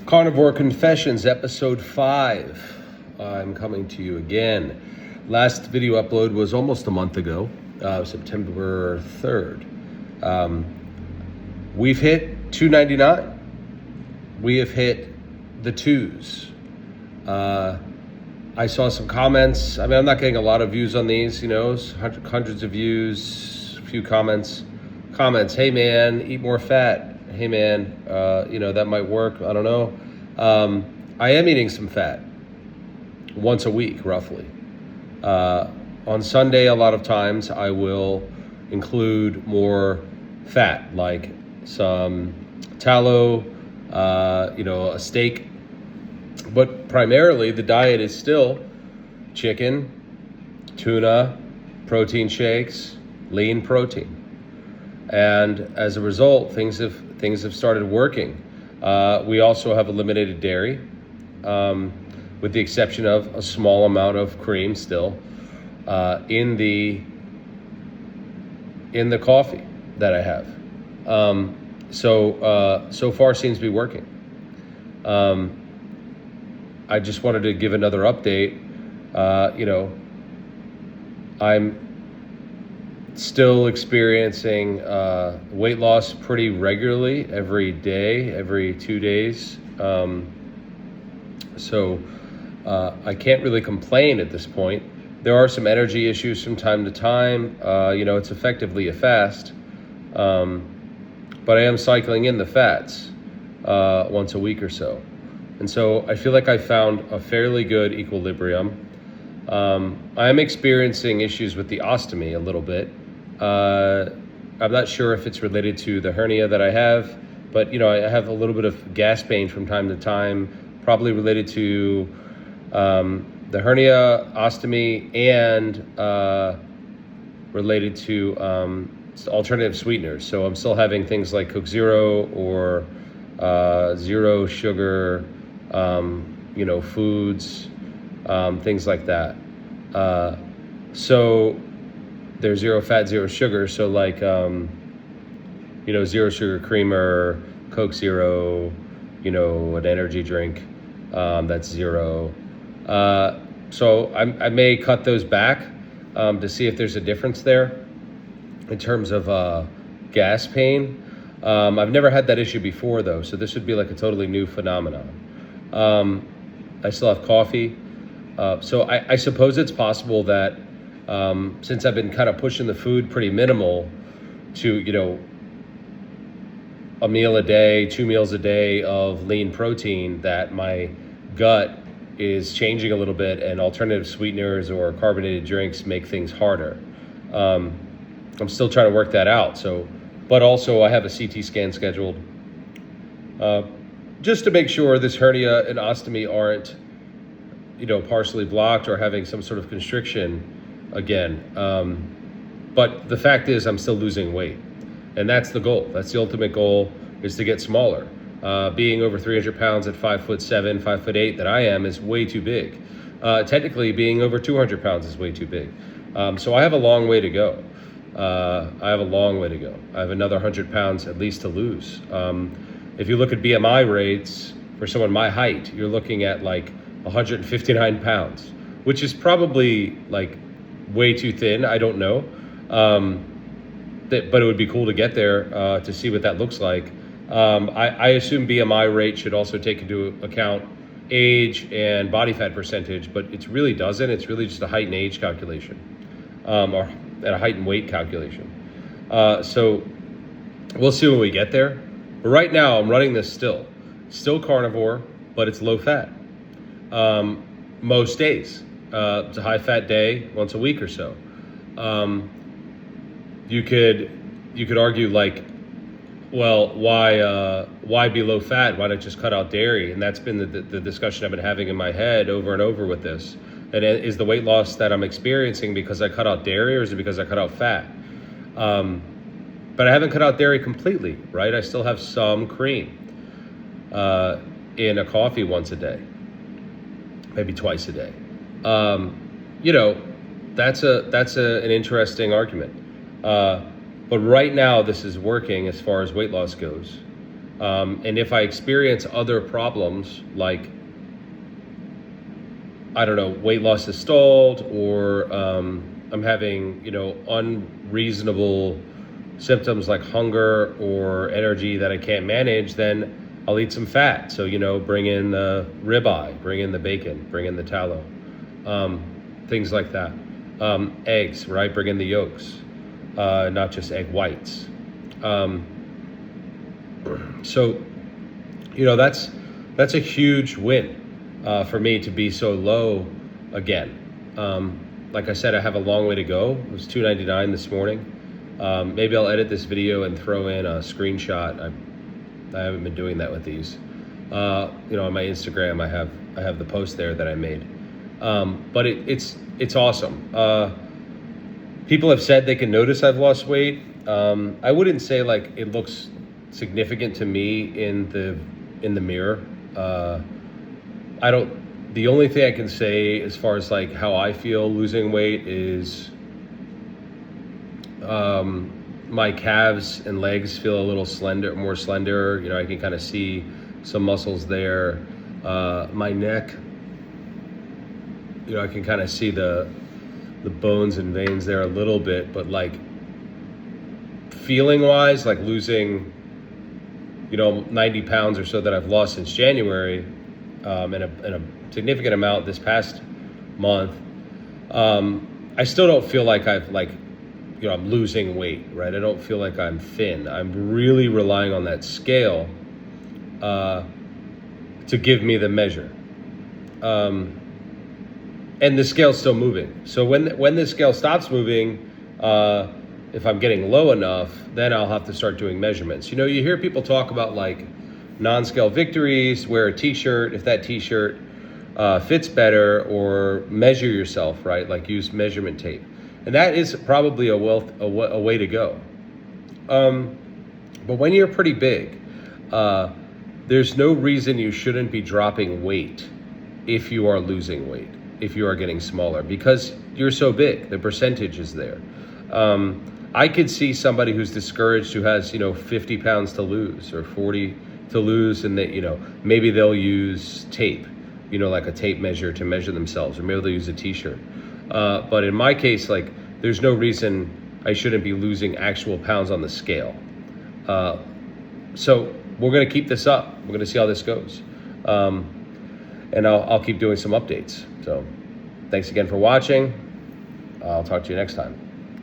Carnivore Confessions, episode 5. I'm coming to you again. Last video upload was almost a month ago, September 3rd. We've hit 299. We have hit the twos. I saw some comments. I mean, I'm not getting a lot of views on these, hundreds of views, a few comments. Hey man, eat more fat. Hey man, that might work. I don't know. I am eating some fat once a week, roughly. On Sunday, a lot of times I will include more fat, like some tallow, a steak. But primarily the diet is still chicken, tuna, protein shakes, lean protein. And as a result, things have started working. We also have eliminated dairy, with the exception of a small amount of cream still in the coffee that I have. So far seems to be working. I just wanted to give another update. I'm still experiencing weight loss pretty regularly, every day, every 2 days. So I can't really complain at this point. There are some energy issues from time to time. It's effectively a fast, but I am cycling in the fats once a week or so. And so I feel like I found a fairly good equilibrium. I am experiencing issues with the ostomy a little bit. I'm not sure if it's related to the hernia that I have, but I have a little bit of gas pain from time to time, probably related to the hernia, ostomy, and related to alternative sweeteners. So I'm still having things like Coke Zero or zero sugar, foods, things like that. So they're zero fat, zero sugar. So like, zero sugar creamer, Coke Zero, an energy drink that's zero. So I may cut those back to see if there's a difference there in terms of gas pain. I've never had that issue before though, so this would be like a totally new phenomenon. I still have coffee. So I suppose it's possible that since I've been kind of pushing the food pretty minimal to, a meal a day, 2 meals a day of lean protein, that my gut is changing a little bit and alternative sweeteners or carbonated drinks make things harder. I'm still trying to work that out. But also I have a CT scan scheduled just to make sure this hernia and ostomy aren't, partially blocked or having some sort of constriction again. But the fact is I'm still losing weight, and that's the goal. That's the ultimate goal, is to get smaller. Being over 300 pounds at 5'7", 5'8" that I am is way too big. Technically being over 200 pounds is way too big. So I have a long way to go. I have another 100 pounds at least to lose. If you look at BMI rates for someone my height, you're looking at like 159 pounds, which is probably like way too thin. I don't know. But it would be cool to get there to see what that looks like. I assume BMI rate should also take into account age and body fat percentage, but it really doesn't. It's really just a height and age calculation, or a height and weight calculation. So we'll see when we get there. But right now I'm running this still carnivore, but it's low fat. Most days, it's a high fat day once a week or so. You could argue like, well, why be low fat? Why not just cut out dairy? And that's been the discussion I've been having in my head over and over with this. And is the weight loss that I'm experiencing because I cut out dairy, or is it because I cut out fat? But I haven't cut out dairy completely, right? I still have some cream in a coffee once a day, maybe twice a day. That's an interesting argument. But right now this is working as far as weight loss goes. And if I experience other problems like, I don't know, weight loss is stalled, or I'm having, unreasonable symptoms like hunger or energy that I can't manage, then I'll eat some fat. So, bring in the ribeye, bring in the bacon, bring in the tallow, things like that. Eggs, right? Bring in the yolks, not just egg whites. So, that's a huge win for me to be so low again. Like I said, I have a long way to go. It was $2.99 this morning. Maybe I'll edit this video and throw in a screenshot. I haven't been doing that with these. On my Instagram, I have the post there that I made. But it's awesome. People have said they can notice I've lost weight. I wouldn't say like it looks significant to me in the mirror. The only thing I can say as far as like how I feel losing weight is my calves and legs feel a little more slender. I can kind of see some muscles there. My neck, I can kind of see the bones and veins there a little bit, but like feeling wise, like losing, 90 pounds or so that I've lost since January, and a significant amount this past month, I still don't feel like I'm losing weight, right? I don't feel like I'm thin. I'm really relying on that scale to give me the measure. And the scale's still moving. So when the scale stops moving, if I'm getting low enough, then I'll have to start doing measurements. You hear people talk about like non-scale victories, wear a t-shirt if that t-shirt fits better, or measure yourself, right? Like use measurement tape. And that is probably a way to go. But when you're pretty big, there's no reason you shouldn't be dropping weight if you are losing weight, if you are getting smaller, because you're so big, the percentage is there. I could see somebody who's discouraged, who has, 50 pounds to lose or 40 to lose, and that, maybe they'll use tape, like a tape measure to measure themselves, or maybe they'll use a t-shirt. But in my case, like, there's no reason I shouldn't be losing actual pounds on the scale. So we're going to keep this up. We're going to see how this goes. And I'll keep doing some updates. So thanks again for watching. I'll talk to you next time.